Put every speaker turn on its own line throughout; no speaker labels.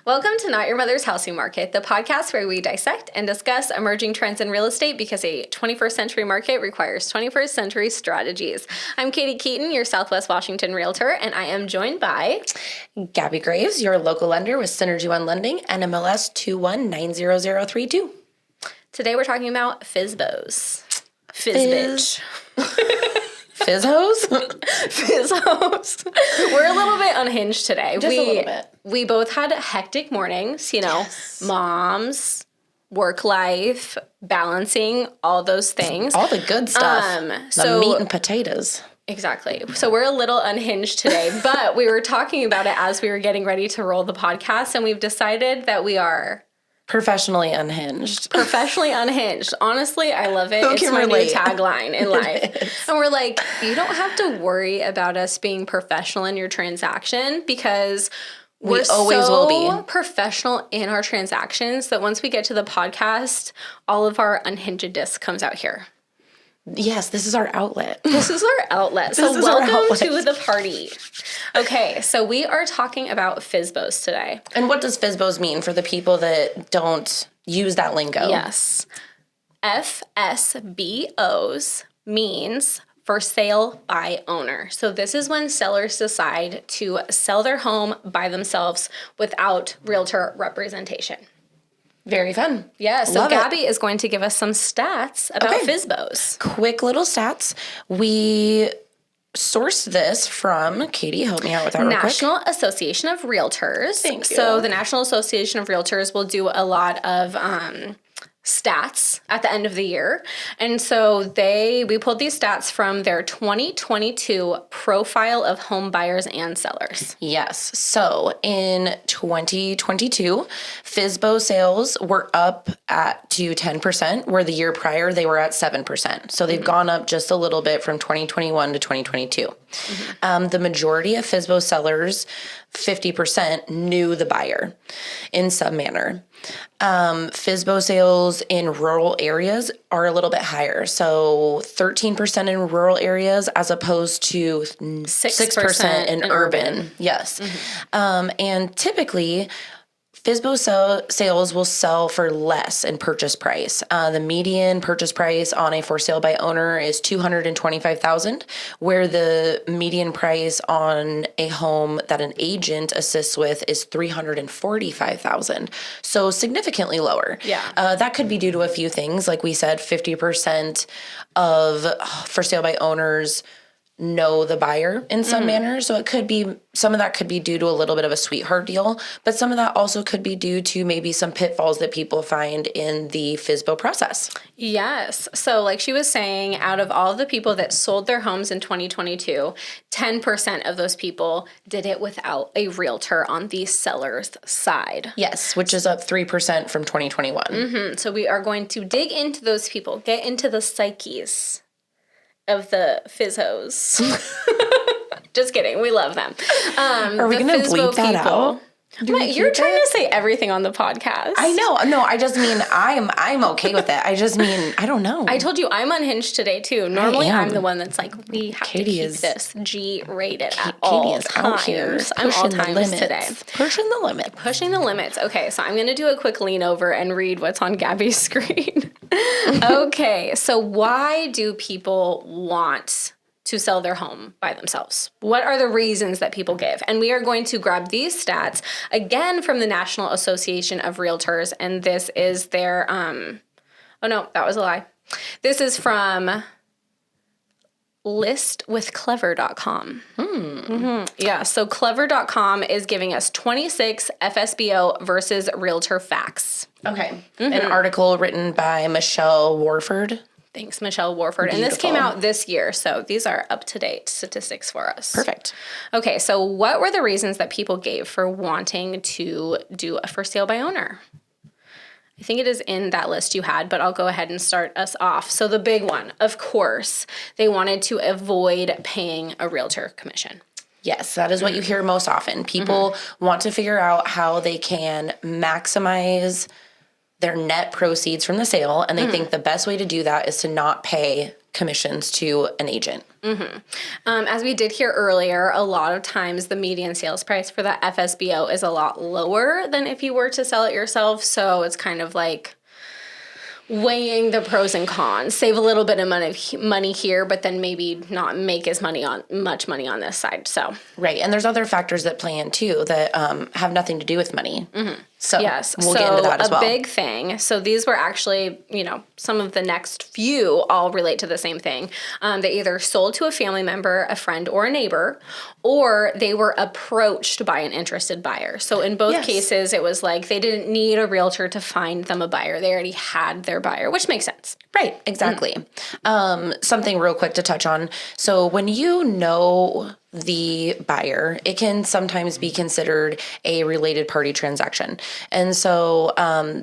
Welcome to Not Your Mother's Housing Market, the podcast where we dissect and discuss emerging trends in real estate because a 21st century market requires 21st century strategies. I'm Katie Keaton, your Southwest Washington realtor, and I am joined by
Gabby Graves, your local lender with Synergy One Lending, NMLS 2190032.
Today we're talking about FSBOs. Fizz.
Fizzhos?
Fizzhos. We're a little bit unhinged today.
Just a little bit.
We both had hectic mornings,
Yes.
moms, work life, balancing, all those things.
All the good stuff. The meat and potatoes.
Exactly. So we're a little unhinged today, but we were talking about it as we were getting ready to roll the podcast, and we've decided that we are
Professionally unhinged.
professionally unhinged. Honestly, I love it. It's my new tagline in life. And we're like, you don't have to worry about us being professional in your transaction because we're
always
so
will be
professional in our transactions that once we get to the podcast, all of our unhingedness comes out here.
Yes, this is our outlet.
This is our outlet. So welcome to the party. Okay, so we are talking about FSBOs today.
And what does FSBOs mean for the people that don't use that lingo?
Yes. FSBOs means for sale by owner. So this is when sellers decide to sell their home by themselves without realtor representation.
Very fun.
Yeah, so
Love
Gabby
it.
is going to give us some stats about FSBOs.
Quick little stats. We sourced this from, Katie, help me out with that real quick.
National Association of Realtors.
Thank you.
So the National Association of Realtors will do a lot of stats at the end of the year. And so we pulled these stats from their 2022 profile of home buyers and sellers.
Yes. So in 2022, FSBO sales were up to 10%, where the year prior they were at 7%. So they've gone up just a little bit from 2021 to 2022. The majority of FSBO sellers, 50%, knew the buyer in some manner. FSBO sales in rural areas are a little bit higher. So 13% in rural areas as opposed to 6% in urban. Yes. And typically, FSBO sales will sell for less in purchase price. The median purchase price on a for sale by owner is $225,000, where the median price on a home that an agent assists with is $345,000. So significantly lower.
Yeah.
That could be due to a few things. Like we said, 50% of for sale by owners know the buyer in some manner. So it could be, some of that could be due to a little bit of a sweetheart deal, but some of that also could be due to maybe some pitfalls that people find in the FSBO process.
Yes. So like she was saying, out of all the people that sold their homes in 2022, 10% of those people did it without a realtor on the seller's side.
Yes, which is up 3% from 2021.
So we are going to dig into those people, get into the psyches of the FSBOs. Just kidding. We love them.
Are we going to bleep that out?
You're trying to say everything on the podcast.
I know. No, I just mean I'm okay with it. I just mean, I don't know.
I told you I'm unhinged today too. Normally I'm the one that's like, we have to keep this G-rated at all times. I'm all times today.
Pushing the limits.
Pushing the limits. Okay, so I'm going to do a quick lean over and read what's on Gabby's screen. Okay, so why do people want to sell their home by themselves? What are the reasons that people give? And we are going to grab these stats again from the National Association of Realtors, and this is their oh no, that was a lie. This is from listwithclever.com. Yeah, so clever.com is giving us 26 FSBO versus realtor facts.
Okay. An article written by Michelle Warford.
Thanks, Michelle Warford. And this came out this year, so these are up-to-date statistics for us.
Perfect.
Okay, so what were the reasons that people gave for wanting to do a for sale by owner? I think it is in that list you had, but I'll go ahead and start us off. So the big one, of course, they wanted to avoid paying a realtor commission.
Yes, that is what you hear most often. People want to figure out how they can maximize their net proceeds from the sale, and they think the best way to do that is to not pay commissions to an agent.
As we did hear earlier, a lot of times the median sales price for the FSBO is a lot lower than if you were to sell it yourself. So it's kind of like weighing the pros and cons. Save a little bit of money here, but then maybe not make as much money on this side. So
right, and there's other factors that play in too that have nothing to do with money. So
yes,
we'll get into that as well.
A big thing. So these were actually, some of the next few all relate to the same thing. They either sold to a family member, a friend, or a neighbor, or they were approached by an interested buyer. So in both cases, it was like they didn't need a realtor to find them a buyer. They already had their buyer, which makes sense.
Right, exactly. Something real quick to touch on. So when you know the buyer, it can sometimes be considered a related party transaction. And so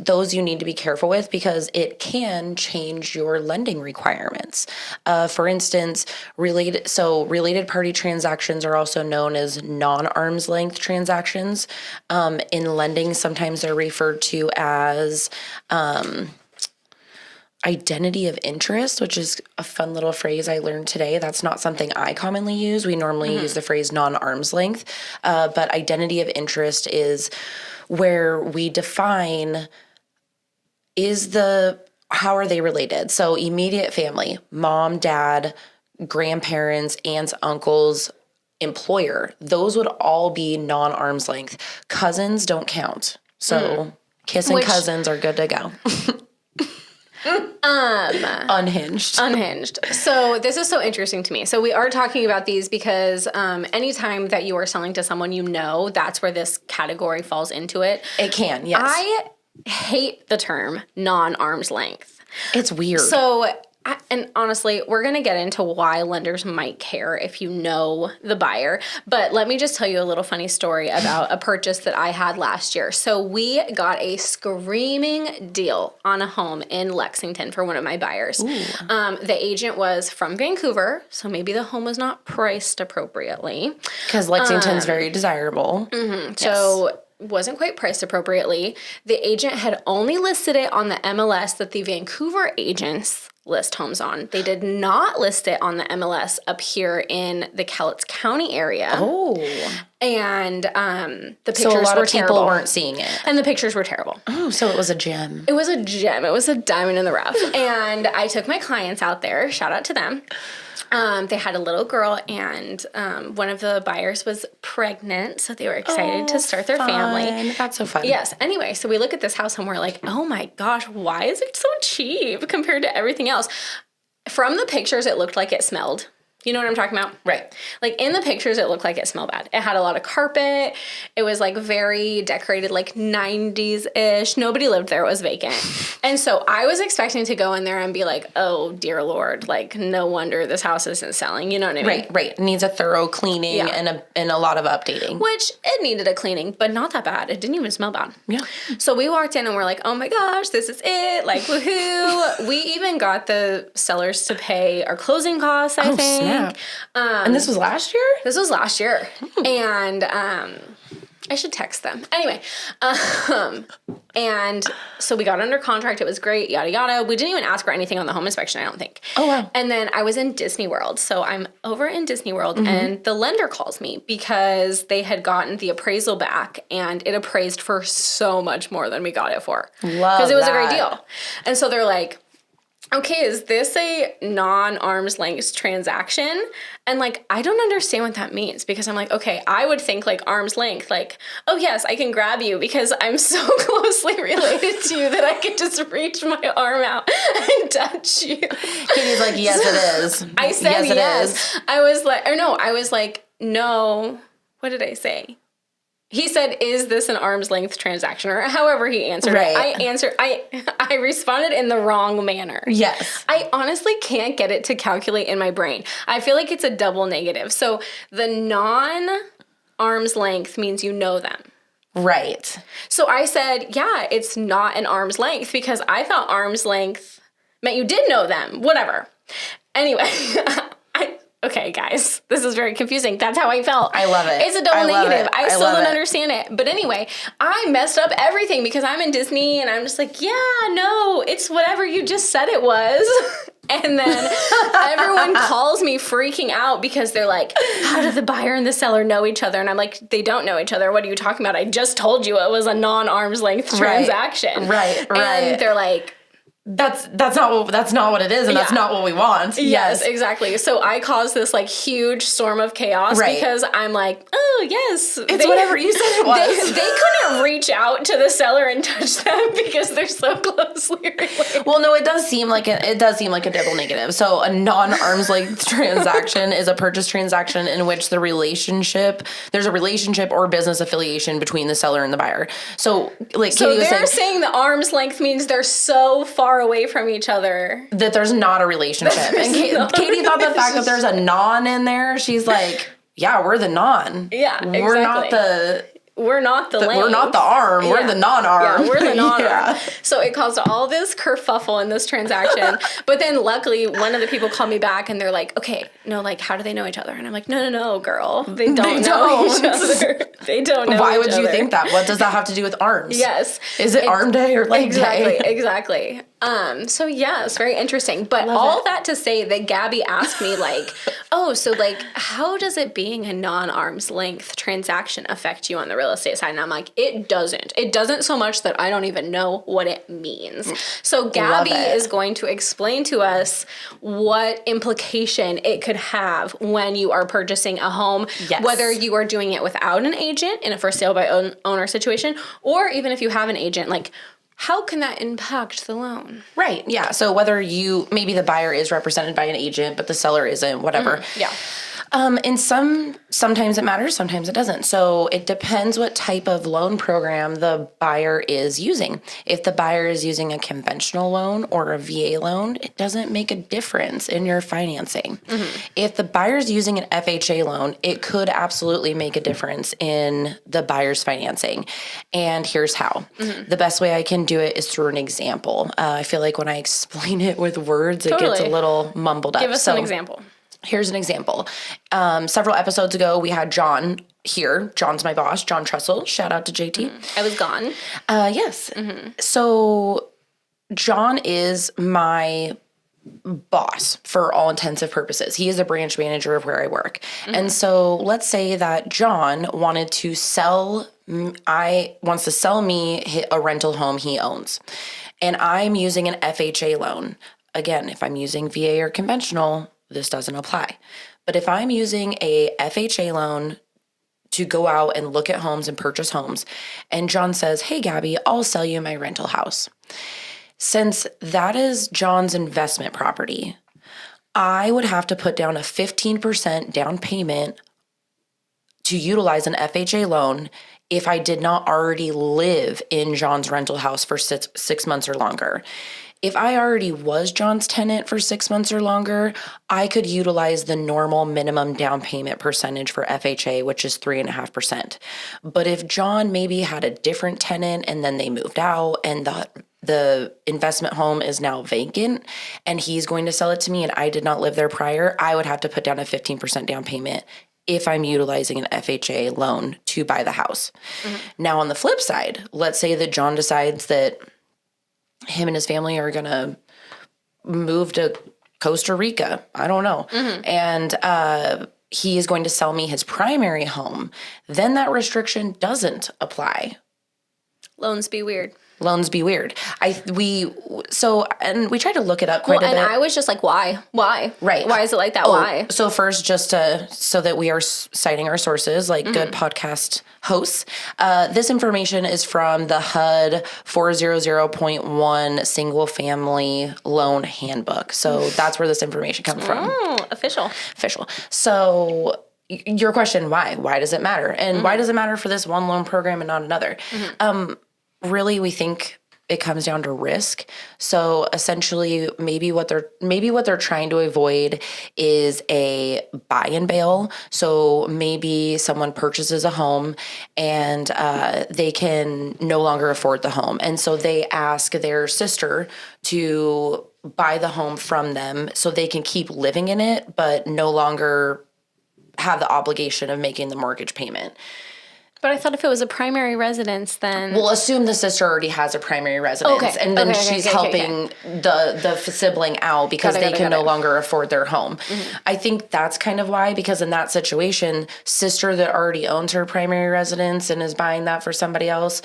those you need to be careful with because it can change your lending requirements. For instance, related party transactions are also known as non-arm's length transactions. In lending, sometimes they're referred to as identity of interest, which is a fun little phrase I learned today. That's not something I commonly use. We normally use the phrase non-arm's length, but identity of interest is where we define how are they related? So immediate family, mom, dad, grandparents, aunts, uncles, employer, those would all be non-arm's length. Cousins don't count. So kissing cousins are good to go. Unhinged.
So this is so interesting to me. So we are talking about these because anytime that you are selling to someone that's where this category falls into it.
It can, yes.
I hate the term non-arm's length.
It's weird.
So, and honestly, we're going to get into why lenders might care if you know the buyer. But let me just tell you a little funny story about a purchase that I had last year. So we got a screaming deal on a home in Lexington for one of my buyers. The agent was from Vancouver, so maybe the home was not priced appropriately.
Because Lexington's very desirable.
Yes. So wasn't quite priced appropriately. The agent had only listed it on the MLS that the Vancouver agents list homes on. They did not list it on the MLS up here in the Cowlitz County area.
Oh.
And the pictures
so a lot
were
of people
terrible.
Weren't seeing it.
And the pictures were terrible.
Oh, so it was a gem.
It was a gem. It was a diamond in the rough. And I took my clients out there. Shout out to them. They had a little girl, and one of the buyers was pregnant, so they were excited to start their family.
That's so fun.
Yes. Anyway, so we look at this house, and we're like, oh my gosh, why is it so cheap compared to everything else? From the pictures, it looked like it smelled. You know what I'm talking about?
Right.
Like in the pictures, it looked like it smelled bad. It had a lot of carpet. It was like very decorated, like 90s-ish. Nobody lived there. It was vacant. And so I was expecting to go in there and be like, oh, dear Lord, like no wonder this house isn't selling. You know what I mean?
Right. It needs a thorough cleaning and a lot of updating.
Which it needed a cleaning, but not that bad. It didn't even smell bad.
Yeah.
So we walked in and we're like, oh my gosh, this is it. Like, woohoo. We even got the sellers to pay our closing costs, I think.
Snap. And this was last year?
This was last year. And I should text them. Anyway, and so we got under contract. It was great, yada, yada. We didn't even ask for anything on the home inspection, I don't think.
Oh, wow.
And then I was in Disney World. So I'm over in Disney World, and the lender calls me because they had gotten the appraisal back, and it appraised for so much more than we got it for. Because it was a great deal. And so they're like, okay, is this a non-arm's length transaction? And like, I don't understand what that means because I'm like, okay, I would think like arm's length, like, oh yes, I can grab you because I'm so closely related to you that I can just reach my arm out and touch you.
Katie's like, yes, it is.
I said yes.
It is.
I was like, no. What did I say? He said, is this an arm's length transaction? Or however he answered it. I responded in the wrong manner.
Yes.
I honestly can't get it to calculate in my brain. I feel like it's a double negative. So the non-arm's length means you know them.
Right.
So I said, yeah, it's not an arm's length because I thought arm's length meant you did know them. Whatever. Anyway, okay, guys, this is very confusing. That's how I felt.
I love it.
It's a double negative. I still don't understand it. But anyway, I messed up everything because I'm in Disney and I'm just like, yeah, no, it's whatever you just said it was. And then everyone calls me freaking out because they're like, how do the buyer and the seller know each other? And I'm like, they don't know each other. What are you talking about? I just told you it was a non-arm's length transaction.
Right.
And they're like,
that's not what it is, and that's not what we want.
Yes, exactly. So I caused this like huge storm of chaos because I'm like, oh yes,
it's whatever you said it was.
They couldn't reach out to the seller and touch them because they're so closely related.
Well, no, it does seem like a double negative. So a non-arm's length transaction is a purchase transaction in which there's a relationship or business affiliation between the seller and the buyer. So like Katie was
saying the arm's length means they're so far away from each other
that there's not a relationship. And Katie thought the fact that there's a non in there, she's like, yeah, we're the non.
Yeah, exactly.
We're not the
We're not the length.
We're not the arm. We're the non-arm.
Yeah, we're the non-arm. So it caused all this kerfuffle in this transaction. But then luckily, one of the people called me back and they're like, okay, no, like, how do they know each other? And I'm like, no, girl. They don't know each other. They don't know
Why
each
would
other.
you think that? What does that have to do with arms?
Yes.
Is it arm day or leg day?
Exactly. So yeah, it's very interesting. But that to say that Gabby asked me like, oh, so like, how does it being a non-arm's length transaction affect you on the real estate side? And I'm like, it doesn't. It doesn't so much that I don't even know what it means. So Gabby is going to explain to us what implication it could have when you are purchasing a home, whether you are doing it without an agent in a for sale by owner situation, or even if you have an agent, like, how can that impact the loan?
Right. Yeah. So whether maybe the buyer is represented by an agent, but the seller isn't, whatever.
Yeah.
And sometimes it matters, sometimes it doesn't. So it depends what type of loan program the buyer is using. If the buyer is using a conventional loan or a VA loan, it doesn't make a difference in your financing. Mm-hmm. If the buyer's using an FHA loan, it could absolutely make a difference in the buyer's financing. And here's how. Mm-hmm. The best way I can do it is through an example. I feel like when I explain it with words, it gets a little mumbled up.
Give us an example.
Here's an example. Several episodes ago, we had John here. John's my boss, John Trussell. Shout out to JT.
Mm-hmm. I was gone.
Yes. Mm-hmm. So John is my boss for all intensive purposes. He is a branch manager of where I work. Mm-hmm. And so let's say that John wants to sell me a rental home he owns. And I'm using an FHA loan. Again, if I'm using VA or conventional, this doesn't apply. But if I'm using a FHA loan to go out and look at homes and purchase homes, and John says, hey, Gabby, I'll sell you my rental house. Since that is John's investment property, I would have to put down a 15% down payment to utilize an FHA loan if I did not already live in John's rental house for 6 months or longer. If I already was John's tenant for 6 months or longer, I could utilize the normal minimum down payment percentage for FHA, which is 3.5%. But if John maybe had a different tenant and then they moved out and the investment home is now vacant and he's going to sell it to me and I did not live there prior, I would have to put down a 15% down payment if I'm utilizing an FHA loan to buy the house. Mm-hmm. Now on the flip side, let's say that John decides that him and his family are going to move to Costa Rica. I don't know. Mm-hmm. And he is going to sell me his primary home. Then that restriction doesn't apply.
Loans be weird.
Loans be weird. We tried to look it up quite a bit.
And I was just like, why? Right. Why is it like that? Why?
So first, so that we are citing our sources, like mm-hmm. good podcast hosts, this information is from the HUD 400.1 single family loan handbook. So that's where this information comes from.
Official.
So your question, why? Why does it matter? And mm-hmm. why does it matter for this one loan program and not another? Mm-hmm. Really, we think it comes down to risk. So essentially, maybe what they're trying to avoid is a buy and bail. So maybe someone purchases a home and they can no longer afford the home, and so they ask their sister to buy the home from them so they can keep living in it, but no longer have the obligation of making the mortgage payment.
But I thought if it was a primary residence, then...
We'll assume the sister already has a primary residence,
Okay.
and then
Okay,
she's
okay,
helping the sibling out because they can no longer afford their home. I think that's kind of why, because in that situation, sister that already owns her primary residence and is buying that for somebody else,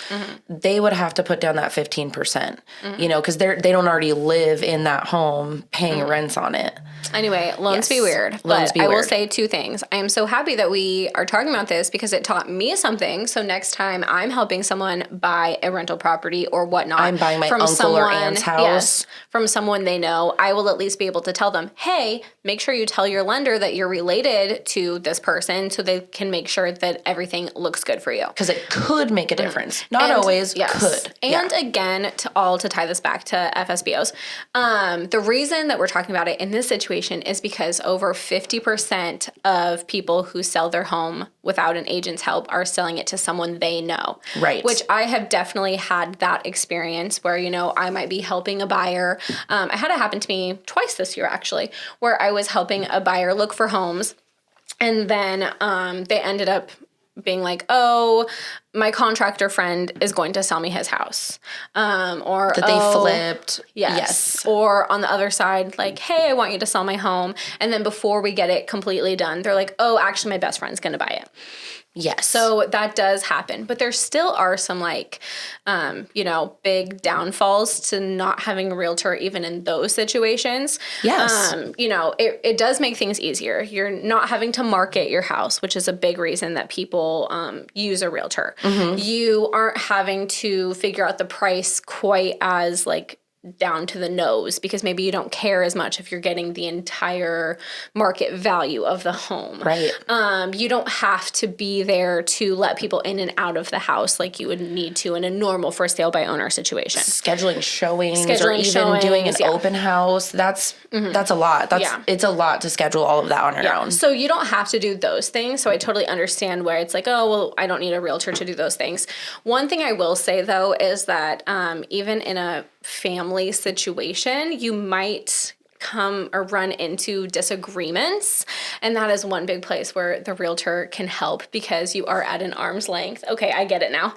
they would have to put down that 15%, you know, because they don't already live in that home paying rents on it.
Anyway, loans be weird. But I will say two things. I am so happy that we are talking about this because it taught me something. So next time I'm helping someone buy a rental property or whatnot.
I'm buying my uncle or aunt's house.
Yes, from someone they know. I will at least be able to tell them, hey, make sure you tell your lender that you're related to this person so they can make sure that everything looks good for you.
Because it could make a difference. Not always, could.
And again, to tie this back to FSBOs, the reason that we're talking about it in this situation is because over 50% of people who sell their home without an agent's help are selling it to someone they know.
Right.
Which I have definitely had that experience where, you know, I might be helping a buyer. I had it happen to me twice this year, actually, where I was helping a buyer look for homes. And then they ended up being like, oh, my contractor friend is going to sell me his house. Or
that they flipped.
Yes. Or on the other side, like, hey, I want you to sell my home. And then before we get it completely done, they're like, oh, actually, my best friend's going to buy it.
Yes.
So that does happen. But there still are some like, you know, big downfalls to not having a realtor even in those situations.
Yes.
You know, it does make things easier. You're not having to market your house, which is a big reason that people use a realtor. You aren't having to figure out the price quite as like down to the nose because maybe you don't care as much if you're getting the entire market value of the home.
Right.
You don't have to be there to let people in and out of the house like you would need to in a normal for sale by owner situation.
Scheduling showings or even doing an open house. That's a lot. It's a lot to schedule all of that on your own.
So you don't have to do those things. So I totally understand where it's like, oh, well, I don't need a realtor to do those things. One thing I will say though is that even in a family situation, you might come or run into disagreements. And that is one big place where the realtor can help because you are at an arm's length. Okay, I get it now.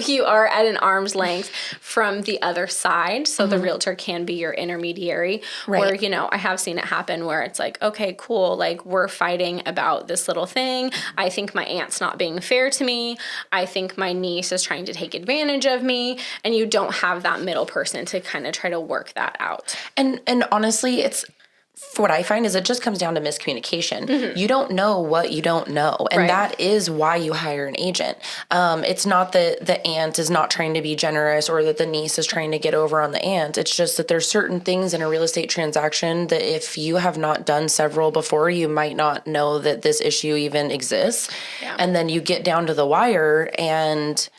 You are at an arm's length from the other side. So the realtor can be your intermediary.
Right.
Where, you know, I have seen it happen where it's like, okay, cool. Like we're fighting about this little thing. I think my aunt's not being fair to me. I think my niece is trying to take advantage of me. And you don't have that middle person to kind of try to work that out.
And honestly, it's what I find is it just comes down to miscommunication. You don't know what you don't know. And that is why you hire an agent. It's not that the aunt is not trying to be generous or that the niece is trying to get over on the aunt. It's just that there's certain things in a real estate transaction that if you have not done several before, you might not know that this issue even exists. Yeah. And then you get down to the wire and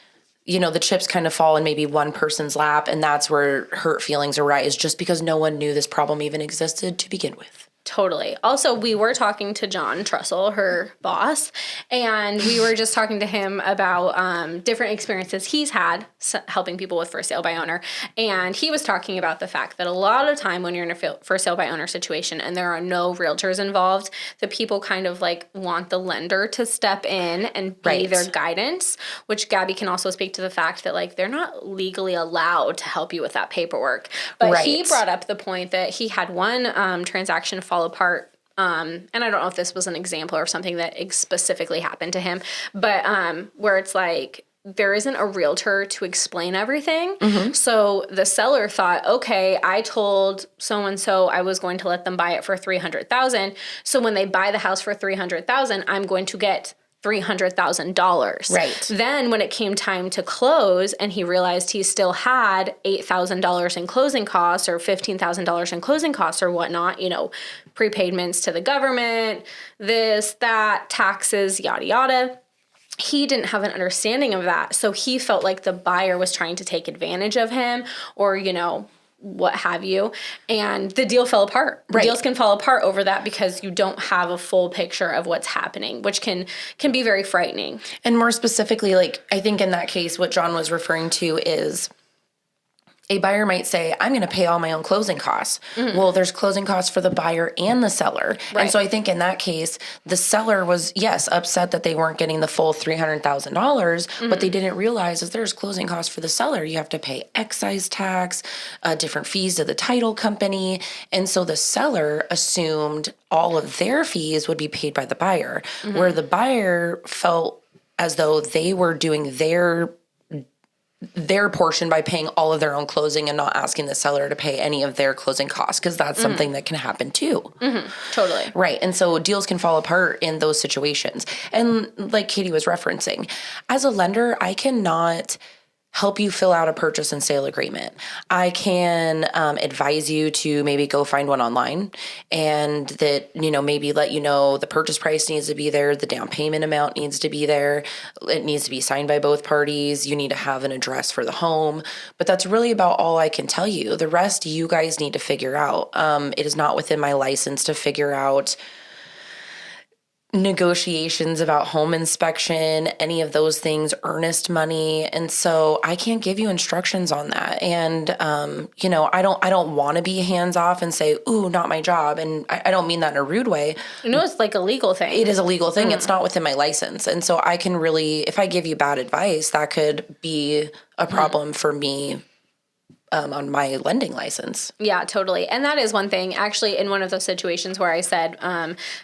you know, the chips kind of fall in maybe one person's lap, and that's where hurt feelings arise just because no one knew this problem even existed to begin with.
Totally. Also, we were talking to John Trussell, her boss, and we were just talking to him about different experiences he's had helping people with for sale by owner. And he was talking about the fact that a lot of time when you're in a for sale by owner situation and there are no realtors involved, the people kind of like want the lender to step in and be their guidance, which Gabby can also speak to the fact that like they're not legally allowed to help you with that paperwork. But he brought up the point that he had one transaction fall apart. And I don't know if this was an example or something that specifically happened to him, but where it's like there isn't a realtor to explain everything. So the seller thought, okay, I told so-and-so I was going to let them buy it for $300,000. So when they buy the house for $300,000, I'm going to get $300,000.
Right.
Then when it came time to close and he realized he still had $8,000 in closing costs or $15,000 in closing costs or whatnot, you know, prepayments to the government, this, that, taxes, yada, yada. He didn't have an understanding of that. So he felt like the buyer was trying to take advantage of him or, you know, what have you. And the deal fell apart. Deals can fall apart over that because you don't have a full picture of what's happening, which can be very frightening.
And more specifically, like I think in that case, what John was referring to is a buyer might say, I'm going to pay all my own closing costs. Well, there's closing costs for the buyer and the seller.
Right.
And so I think in that case, the seller was, yes, upset that they weren't getting the full $300,000. What they didn't realize is there's closing costs for the seller. You have to pay excise tax, different fees to the title company. And so the seller assumed all of their fees would be paid by the buyer, where the buyer felt as though they were doing their portion by paying all of their own closing and not asking the seller to pay any of their closing costs, because that's something that can happen too.
Totally.
Right. And so deals can fall apart in those situations. And like Katie was referencing, as a lender, I cannot help you fill out a purchase and sale agreement. I can advise you to maybe go find one online, and that, maybe let you know the purchase price needs to be there, the down payment amount needs to be there, it needs to be signed by both parties, you need to have an address for the home. But that's really about all I can tell you. The rest you guys need to figure out. It is not within my license to figure out negotiations about home inspection, any of those things, earnest money. And so I can't give you instructions on that. And, I don't want to be hands off and say, ooh, not my job. And I don't mean that in a rude way.
It's like a legal thing.
It is a legal thing. It's not within my license. And so I can really, if I give you bad advice, that could be a problem for me on my lending license.
Yeah, totally. And that is one thing. Actually, in one of those situations where I said,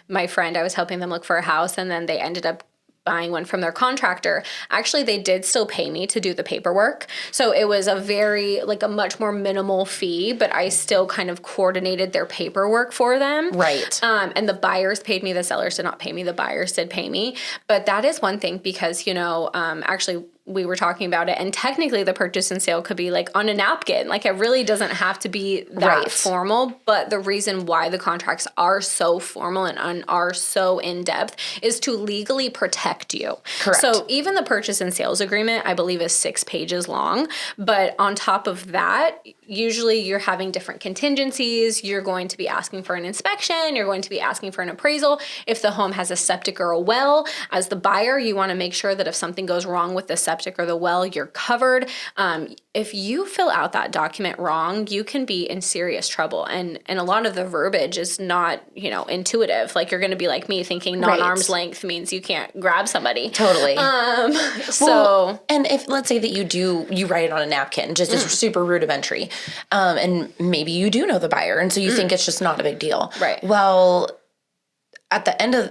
my friend, I was helping them look for a house, and then they ended up buying one from their contractor. Actually, they did still pay me to do the paperwork. So it was a much more minimal fee, but I still kind of coordinated their paperwork for them.
Right.
And the buyers paid me. The sellers did not pay me. The buyers did pay me. But that is one thing, because, actually, we were talking about it, and technically the purchase and sale could be like on a napkin. Like, it really doesn't have to be that formal, but the reason why the contracts are so formal and are so in-depth is to legally protect you.
Correct.
So even the purchase and sales agreement, I believe, is 6 pages long, but on top of that, usually you're having different contingencies. You're going to be asking for an inspection. You're going to be asking for an appraisal. If the home has a septic or a well, as the buyer, you want to make sure that if something goes wrong with the septic or the well, you're covered. If you fill out that document wrong, you can be in serious trouble. And a lot of the verbiage is not, intuitive. Like, you're going to be like me, thinking non-arm's length means you can't grab somebody.
Totally.
So,
and if, let's say that you write it on a napkin, just as super rudimentary, and maybe you do know the buyer, and so you think it's just not a big deal.
Right.
Well,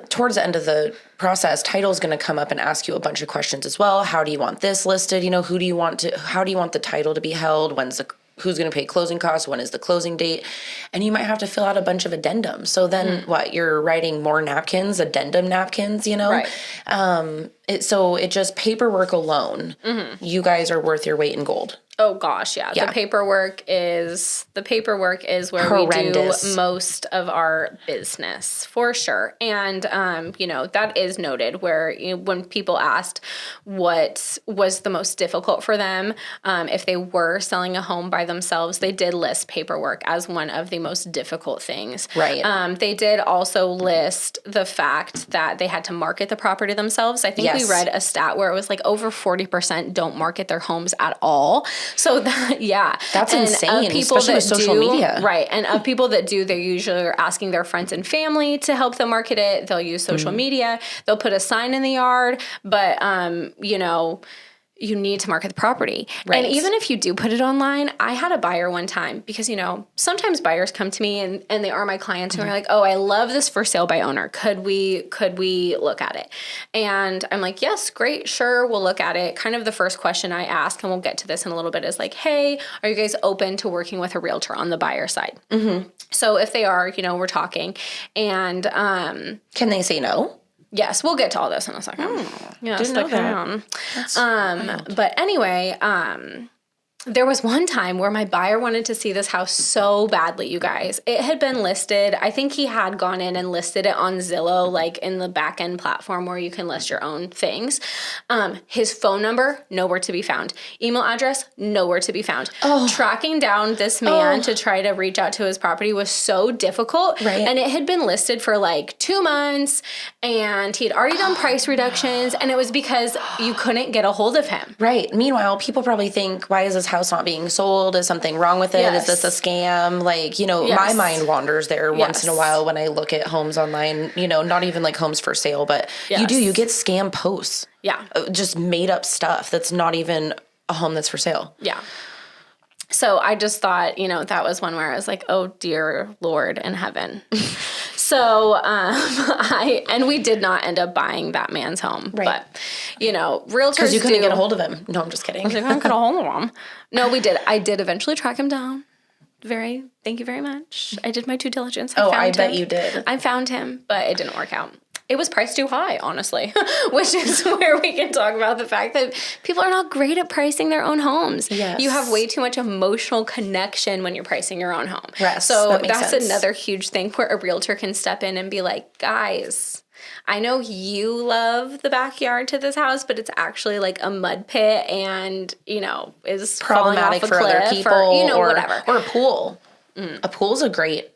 towards the end of the process, title is going to come up and ask you a bunch of questions as well. How do you want this listed? How do you want the title to be held? Who's going to pay closing costs? When is the closing date? And you might have to fill out a bunch of addendums. So then you're writing more napkins, addendum napkins,
Right.
It just paperwork alone, you guys are worth your weight in gold.
Oh gosh, yeah. The paperwork is where
Horrendous.
we do most of our business, for sure. And that is noted, where when people asked what was the most difficult for them, if they were selling a home by themselves, they did list paperwork as one of the most difficult things.
Right.
They did also list the fact that they had to market the property themselves. I think we read a stat where it was like over 40% don't market their homes at all. So
that's insane, especially with social media.
Right. And of people that do, they usually are asking their friends and family to help them market it. They'll use social media. They'll put a sign in the yard, but you need to market the property. Right. And even if you do put it online, I had a buyer one time, because, sometimes buyers come to me and they are my clients who are like, oh, I love this for sale by owner. Could we look at it? And I'm like, yes, great. Sure. We'll look at it. Kind of the first question I ask, and we'll get to this in a little bit, is like, hey, are you guys open to working with a realtor on the buyer side? Mm-hmm. So if they are, we're talking, and,
can they say no?
Yes, we'll get to all this in a second.
Didn't know that.
But anyway, there was one time where my buyer wanted to see this house so badly, you guys. It had been listed. I think he had gone in and listed it on Zillow, like in the back end platform where you can list your own things. His phone number, nowhere to be found. Email address, nowhere to be found. Tracking down this man to try to reach out to his property was so difficult.
Right.
And it had been listed for like 2 months, and he had already done price reductions, and it was because you couldn't get a hold of him.
Right. Meanwhile, people probably think, why is this house house not being sold? Is something wrong with it?
Yes.
Is this a scam? Like, my
Yes.
mind wanders there once in a
Yes.
while when I look at homes online, not even like homes for sale, but
Yes.
you get scam posts.
Yeah.
Just made up stuff that's not even a home that's for sale.
Yeah. So I just thought, that was one where I was like, oh, dear Lord in heaven. So we did not end up buying that man's home.
Right.
But, realtors
Because you couldn't get a hold of him. No, I'm just kidding.
I couldn't get a hold of him. No, we did. I did eventually track him down. Thank you very much. I did my due diligence.
I bet you did.
I found him, but it didn't work out. It was priced too high, honestly, which is where we can talk about the fact that people are not great at pricing their own homes.
Yes.
You have way too much emotional connection when you're pricing your own home.
Yes,
so
that makes
that's
sense.
another huge thing where a realtor can step in and be like, guys, I know you love the backyard to this house, but it's actually like a mud pit and, is
Problematic for other people
or
or
whatever.
Or a pool. A pool's a great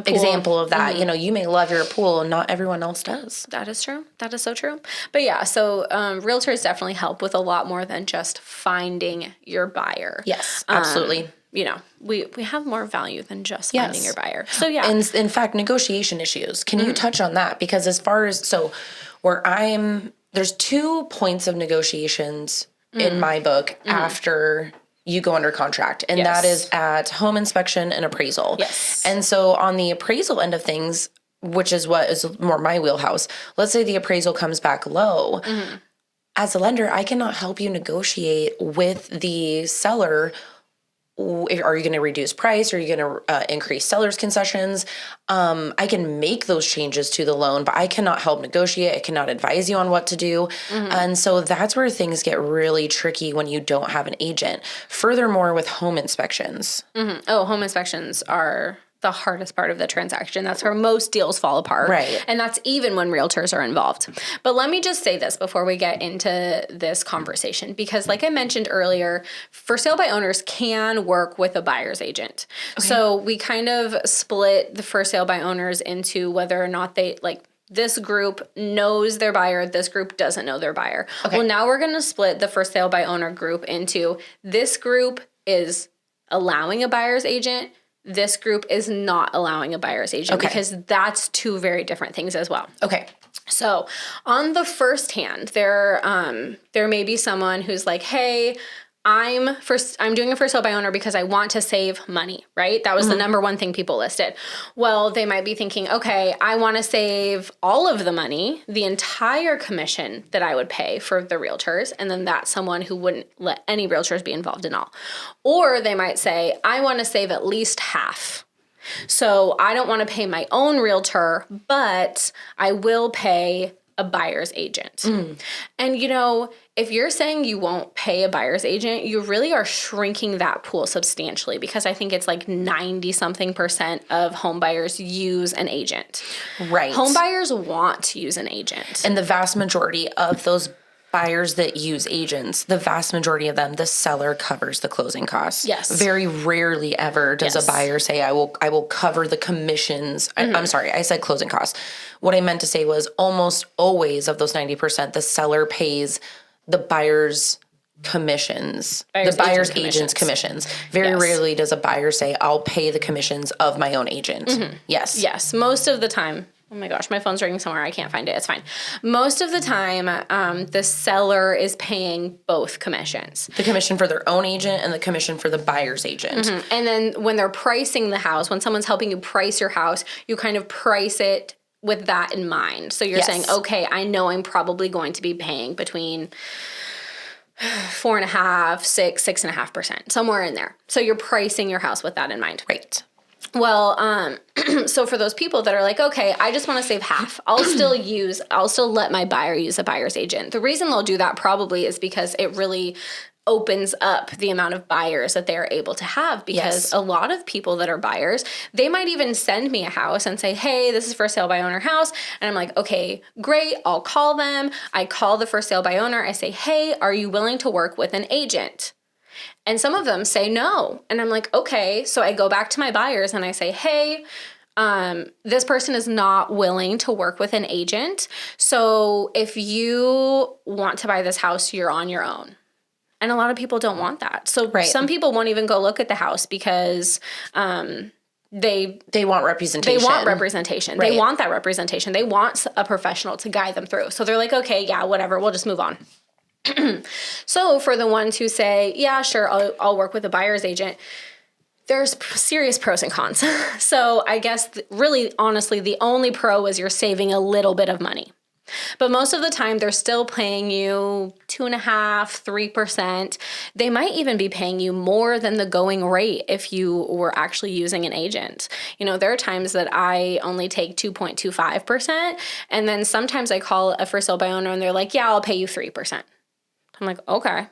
example of that. You may love your pool and not everyone else does.
That is true. That is so true. But yeah, so realtors definitely help with a lot more than just finding your buyer.
Yes, absolutely.
We have more value than just finding your buyer. So yeah.
And in fact, negotiation issues. Can you touch on that? Because there's 2 points of negotiations in my book after you go under contract, and that is at home inspection and appraisal.
Yes.
And so on the appraisal end of things, which is what is more my wheelhouse, let's say the appraisal comes back low. As a lender, I cannot help you negotiate with the seller. Are you going to reduce price? Are you going to increase seller's concessions? I can make those changes to the loan, but I cannot help negotiate. I cannot advise you on what to do. And so that's where things get really tricky when you don't have an agent. Furthermore, with home inspections.
Oh, home inspections are the hardest part of the transaction. That's where most deals fall apart.
Right.
And that's even when realtors are involved. But let me just say this before we get into this conversation, because like I mentioned earlier, for sale by owners can work with a buyer's agent. Okay. So we kind of split the for sale by owners into whether or not they this group knows their buyer, this group doesn't know their buyer. Okay. Well, now we're going to split the for sale by owner group into this group is allowing a buyer's agent, this group is not allowing a buyer's agent, because that's 2 very different things as well.
Okay.
So on the first hand, there may be someone who's like, hey, I'm doing a for sale by owner because I want to save money, right? That was the number one thing people listed. Well, they might be thinking, okay, I want to save all of the money, the entire commission that I would pay for the realtors, and then that's someone who wouldn't let any realtors be involved in all. Or they might say, I want to save at least half. So I don't want to pay my own realtor, but I will pay a buyer's agent. And if you're saying you won't pay a buyer's agent, you really are shrinking that pool substantially, because I think it's like 90-something% of home buyers use an agent.
Right.
Home buyers want to use an agent.
And the vast majority of those buyers that use agents, the vast majority of them, the seller covers the closing costs.
Yes.
Very rarely ever does a buyer say, I will cover the commissions. I'm sorry, I said closing costs. What I meant to say was almost always of those 90%, the seller pays the buyer's commissions, the buyer's agent's commissions. Very rarely does a buyer say, I'll pay the commissions of my own agent. Yes.
Yes. Most of the time. Oh my gosh, my phone's ringing somewhere. I can't find it. It's fine. Most of the time, the seller is paying both commissions.
The commission for their own agent and the commission for the buyer's agent.
And then when they're pricing the house, when someone's helping you price your house, you kind of price it with that in mind. So you're saying, okay, I know I'm probably going to be paying between 4.5%, 6.5%, somewhere in there. So you're pricing your house with that in mind.
Right.
Well, so for those people that are like, okay, I just want to save half, I'll still let my buyer use a buyer's agent. The reason they'll do that probably is because it really opens up the amount of buyers that they are able to have, because a lot of people that are buyers, they might even send me a house and say, hey, this is for sale by owner house. And I'm like, okay, great. I'll call them. I call the for sale by owner. I say, hey, are you willing to work with an agent? And some of them say no. And I'm like, okay. So I go back to my buyers and I say, hey, this person is not willing to work with an agent. So if you want to buy this house, you're on your own. And a lot of people don't want that. So
Right.
some people won't even go look at the house because they
want representation.
They want representation.
Right.
They want that representation. They want a professional to guide them through. So they're like, okay, yeah, whatever, we'll just move on. So for the ones who say, yeah, sure, I'll work with a buyer's agent, there's serious pros and cons. So I guess really, honestly, the only pro is you're saving a little bit of money. But most of the time, they're still paying you 2.5%, 3%. They might even be paying you more than the going rate if you were actually using an agent. You know, there are times that I only take 2.25%. And then sometimes I call a for sale by owner and they're like, yeah, I'll pay you 3%. I'm like, okay.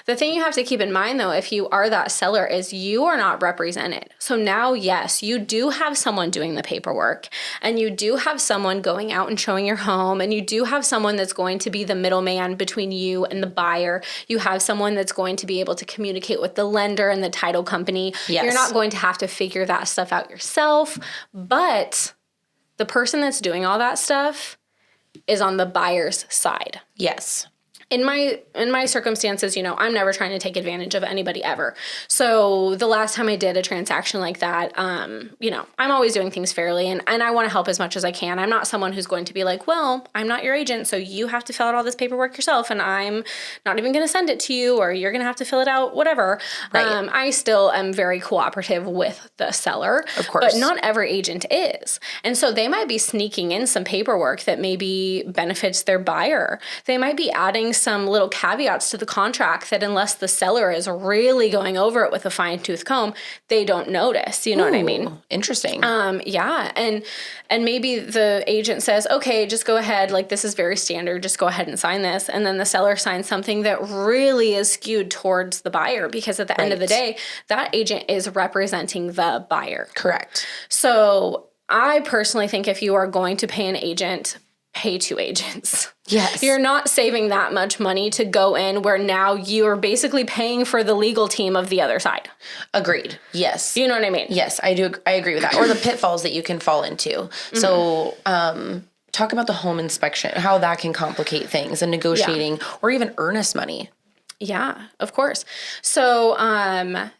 The thing you have to keep in mind, though, if you are that seller, is you are not represented. So now, yes, you do have someone doing the paperwork, and you do have someone going out and showing your home, and you do have someone that's going to be the middleman between you and the buyer. You have someone that's going to be able to communicate with the lender and the title company.
Yes.
You're not going to have to figure that stuff out yourself, but the person that's doing all that stuff is on the buyer's side.
Yes.
In my circumstances, you know, I'm never trying to take advantage of anybody ever. So the last time I did a transaction like that, you know, I'm always doing things fairly and I want to help as much as I can. I'm not someone who's going to be like, well, I'm not your agent, so you have to fill out all this paperwork yourself and I'm not even going to send it to you or you're going to have to fill it out, whatever.
Right.
I still am very cooperative with the seller.
Of course.
But not every agent is. And so they might be sneaking in some paperwork that maybe benefits their buyer. They might be adding some little caveats to the contract that unless the seller is really going over it with a fine-tooth comb, they don't notice. You know what I mean?
Interesting.
Yeah. And maybe the agent says, okay, just go ahead. Like, this is very standard. Just go ahead and sign this. And then the seller signs something that really is skewed towards the buyer because at the end of the day, that agent is representing the buyer.
Correct.
So I personally think if you are going to pay an agent, pay two agents.
Yes.
You're not saving that much money to go in where now you're basically paying for the legal team of the other side.
Agreed. Yes.
You know what I mean?
Yes, I do. I agree with that. Or the pitfalls that you can fall into. Mm-hmm. So, talk about the home inspection, how that can complicate things and negotiating or even earnest money.
Yeah, of course. So,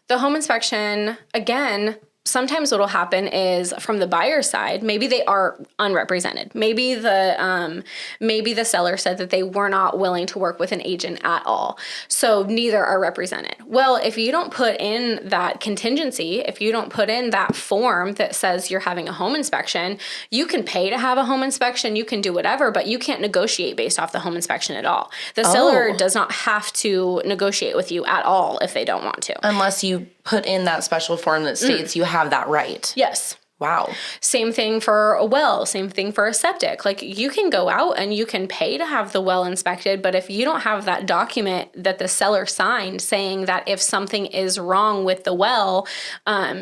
the home inspection, again, sometimes what'll happen is from the buyer's side, maybe they are unrepresented. Maybe the seller said that they were not willing to work with an agent at all. So neither are represented. Well, if you don't put in that contingency, if you don't put in that form that says you're having a home inspection, you can pay to have a home inspection, you can do whatever, but you can't negotiate based off the home inspection at all. The seller does not have to negotiate with you at all if they don't want to.
Unless you put in that special form that states you have that right.
Yes.
Wow.
Same thing for a well, same thing for a septic. Like, you can go out and you can pay to have the well inspected, but if you don't have that document that the seller signed saying that if something is wrong with the well,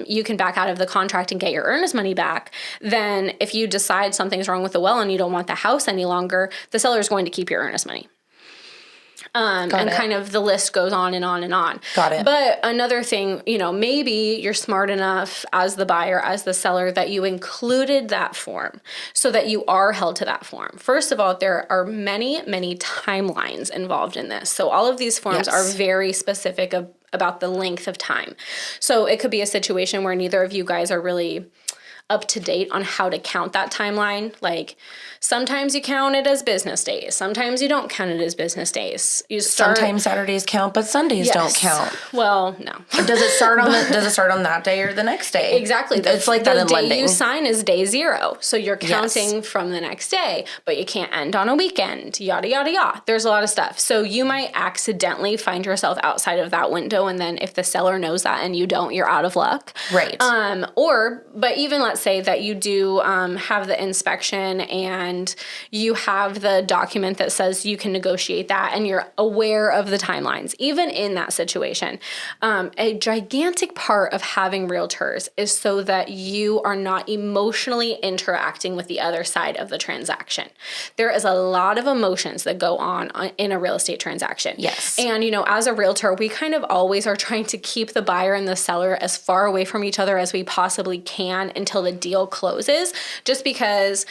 you can back out of the contract and get your earnest money back, then if you decide something's wrong with the well and you don't want the house any longer, the seller is going to keep your earnest money. And kind of the list goes on and on and on.
Got it.
But another thing, you know, maybe you're smart enough as the buyer, as the seller, that you included that form so that you are held to that form. First of all, there are many, many timelines involved in this. So all of these forms are very specific about the length of time. So it could be a situation where neither of you guys are really up to date on how to count that timeline. Sometimes you count it as business days. Sometimes you don't count it as business days.
Sometimes Saturdays count, but Sundays don't count.
Well, no.
Does it start on that day or the next day?
Exactly.
It's like that in lending.
The day you sign is day 0. So you're counting from the next day, but you can't end on a weekend, yada, yada, yada. There's a lot of stuff. So you might accidentally find yourself outside of that window. And then if the seller knows that and you don't, you're out of luck.
Right.
But even let's say that you do have the inspection and you have the document that says you can negotiate that and you're aware of the timelines. Even in that situation, a gigantic part of having realtors is so that you are not emotionally interacting with the other side of the transaction. There is a lot of emotions that go on in a real estate transaction.
Yes.
And, you know, as a realtor, we kind of always are trying to keep the buyer and the seller as far away from each other as we possibly can until the deal closes, just because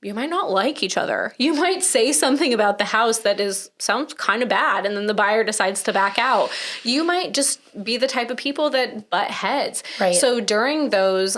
you might not like each other. You might say something about the house that sounds kind of bad, and then the buyer decides to back out. You might just be the type of people that butt heads.
Right.
So during those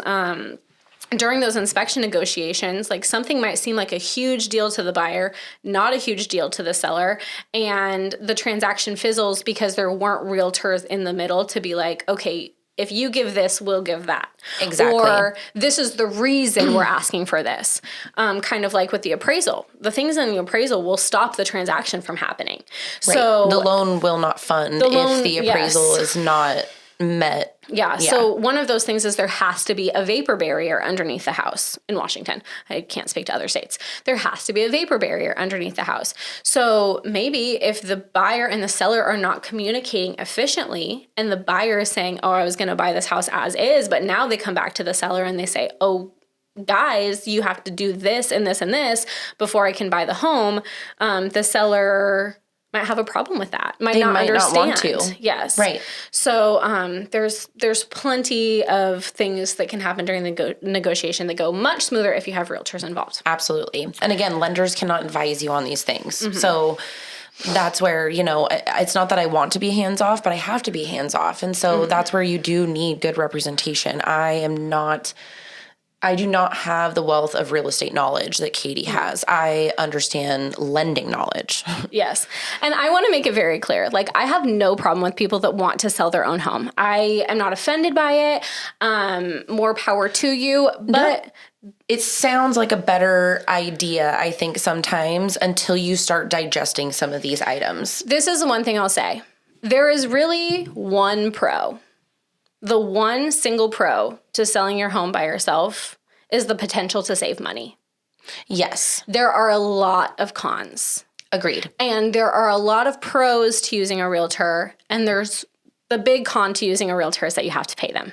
inspection negotiations, like something might seem like a huge deal to the buyer, not a huge deal to the seller, and the transaction fizzles because there weren't realtors in the middle to be like, okay, if you give this, we'll give that.
Exactly.
Or this is the reason we're asking for this. Kind of like with the appraisal. The things in the appraisal will stop the transaction from happening.
Right.
So
the loan will not fund if the appraisal is not met.
Yeah. So one of those things is there has to be a vapor barrier underneath the house in Washington. I can't speak to other states. There has to be a vapor barrier underneath the house. So maybe if the buyer and the seller are not communicating efficiently and the buyer is saying, oh, I was going to buy this house as is, but now they come back to the seller and they say, oh, guys, you have to do this and this and this before I can buy the home. The seller might have a problem with that. Might not understand.
Not want to.
Yes.
Right.
So there's plenty of things that can happen during the negotiation that go much smoother if you have realtors involved.
Absolutely. And again, lenders cannot advise you on these things. Mm-hmm. So that's where, it's not that I want to be hands off, but I have to be hands off. And so that's where you do need good representation. I do not have the wealth of real estate knowledge that Katie has. I understand lending knowledge.
Yes. And I want to make it very clear. Like, I have no problem with people that want to sell their own home. I am not offended by it. More power to you. But
it sounds like a better idea, I think, sometimes until you start digesting some of these items.
This is the one thing I'll say. There is really one pro. The one single pro to selling your home by yourself is the potential to save money.
Yes.
There are a lot of cons.
Agreed.
And there are a lot of pros to using a realtor, and there's the big con to using a realtor is that you have to pay them.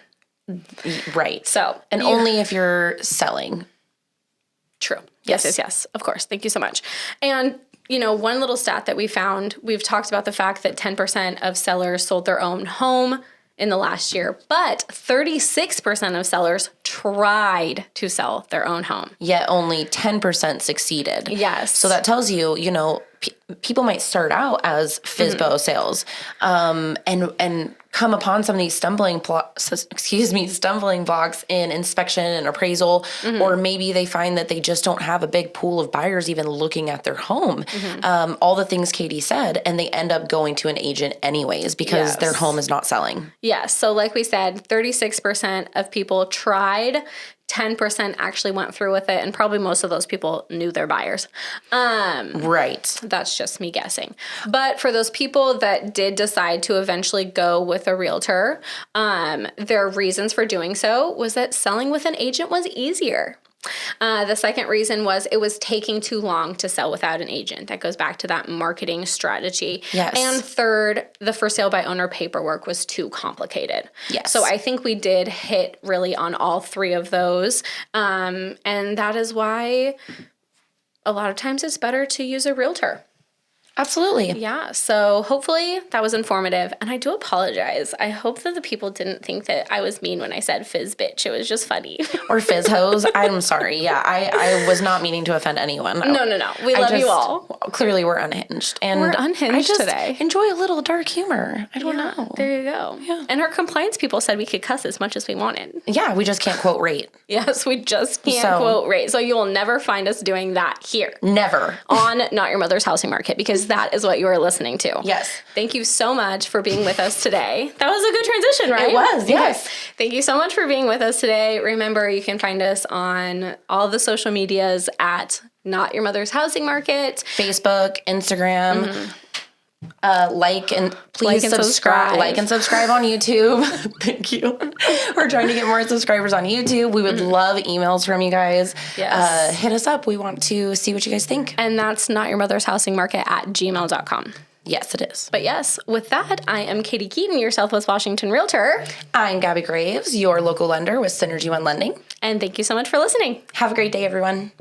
Right.
So,
and only if you're selling.
True. Yes. Of course. Thank you so much. And one little stat that we found, we've talked about the fact that 10% of sellers sold their own home in the last year, but 36% of sellers tried to sell their own home.
Yet only 10% succeeded.
Yes.
So that tells you, people might start out as FSBO sales, and come upon some of these stumbling blocks in inspection and appraisal, or maybe they find that they just don't have a big pool of buyers even looking at their home. All the things Katie said, and they end up going to an agent anyways because their home is not selling.
Yes. So like we said, 36% of people tried. 10% actually went through with it, and probably most of those people knew their buyers.
Right.
That's just me guessing. But for those people that did decide to eventually go with a realtor, their reasons for doing so was that selling with an agent was easier. The second reason was it was taking too long to sell without an agent. That goes back to that marketing strategy.
Yes.
And third, the for sale by owner paperwork was too complicated.
Yes.
So I think we did hit really on all three of those. And that is why a lot of times it's better to use a realtor.
Absolutely.
Yeah. So hopefully that was informative. And I do apologize. I hope that the people didn't think that I was mean when I said fizz bitch. It was just funny.
Or fizz hose. I'm sorry. Yeah. I was not meaning to offend anyone.
No. We love you all.
Clearly we're unhinged. And
we're unhinged
I just
today.
Enjoy a little dark humor. I don't know.
There you go.
Yeah.
And our compliance people said we could cuss as much as we wanted.
Yeah. We just can't quote rate.
Yes. We just can't quote rate. So you will never find us doing that here.
Never.
On Not Your Mother's Housing Market, because that is what you are listening to.
Yes.
Thank you so much for being with us today. That was a good transition, right?
It was, yes.
Okay. Thank you so much for being with us today. Remember, you can find us on all the social medias at Not Your Mother's Housing Market.
Facebook, Instagram. Like and subscribe. Like and subscribe on YouTube. Thank you. We're trying to get more subscribers on YouTube. We would love emails from you guys.
Yes.
Hit us up. We want to see what you guys think.
And that's notyourmothershousingmarket@gmail.com.
Yes, it is.
But yes, with that, I am Katie Keaton, your Southwest Washington Realtor.
I'm Gabby Graves, your local lender with Synergy One Lending.
And thank you so much for listening.
Have a great day, everyone.